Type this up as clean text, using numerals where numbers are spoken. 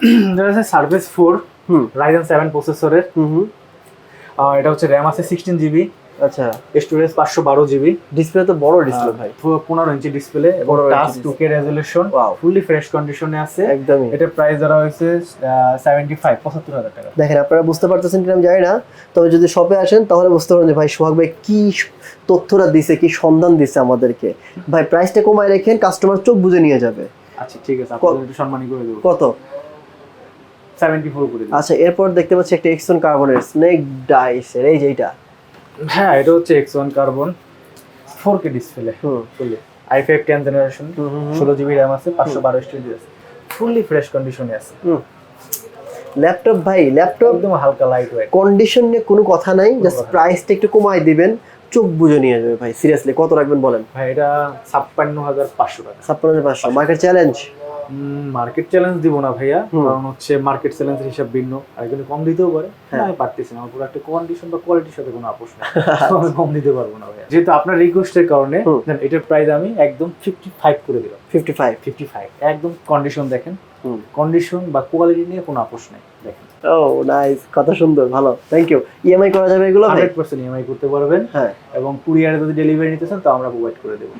এটা হচ্ছে service 4 Ryzen 7 প্রসেসরের। এটা হচ্ছে RAM আছে 16GB। আচ্ছা, স্টোরেজ 512GB। ডিসপ্লে তো বড় ডিসপ্লে ভাই, 15 ইঞ্চি ডিসপ্লে এবং touch 2K resolution, fully fresh কন্ডিশনে আছে একদমই। এটা প্রাইস ধরা হয়েছে 75 টাকা। দেখেন আপনারা বুঝতে পারতেছেন কিনা আমি জানি না, তবে যদি শপে আসেন তাহলে বুঝতে পারবেন যে ভাই সোহাগ ভাই কি তথ্যটা দিছে, কি সন্ধান দিছে আমাদেরকে। ভাই প্রাইসটা কমায় রেখেন, কাস্টমার চোখ বুঝে নিয়ে যাবে। আচ্ছা ঠিক আছে, আপনাদের একটু সম্মানী করে দেব। কত? 74 করে দেব। আচ্ছা, এরপর দেখতে পাচ্ছি একটা এক্সন কার্বনের স্নেক ডাইসের, এই যে এইটা। হ্যাঁ, এটা হচ্ছে X1 carbon 4K display, fully i5 10th generation, 16GB RAM আছে, 512 স্টোরেজ আছে, ফুললি ফ্রেশ কন্ডিশনে আছে। ল্যাপটপ ভাই, ল্যাপটপ একদম হালকা লাইট ওয়েট, কন্ডিশন নিয়ে কোনো কথা নাই, জাস্ট প্রাইসটা একটু কমায় দিবেন, চোখ বুঝে নিয়ে যাবে ভাই। সিরিয়াসলি কত রাখবেন বলেন? ভাই এটা 56500 টাকা। 56500 মার্কেট চ্যালেঞ্জ। মার্কেট চ্যালেঞ্জ দিব না ভাইয়া, কারণ হচ্ছে মার্কেট চ্যালেঞ্জের হিসাব ভিন্ন, আর কিন্তু কম দিতেও পারে। আমি পারতেছি না, আমার পুরো একটা কন্ডিশন বা কোয়ালিটির সাথে কোনো আপোষ নেই, আমি কম দিতে পারবো না ভাইয়া। যেহেতু আপনার রিকোয়েস্টের কারণে এটার প্রাইস আমি একদম 55 করে দিলাম। 55 একদম কন্ডিশন দেখেন, কন্ডিশন বা কোয়ালিটি নিয়ে কোনো আপোষ নেই। দেখেন, ও নাইস, কত সুন্দর, ভালো, থ্যাংক ইউ। ইএমআই করা যাবে এগুলো? 100% ইএমআই করতে পারবেন। হ্যাঁ, এবং কুরিয়ারে যদি ডেলিভারি নিতে চান তো আমরা প্রোভাইড করে দেবো।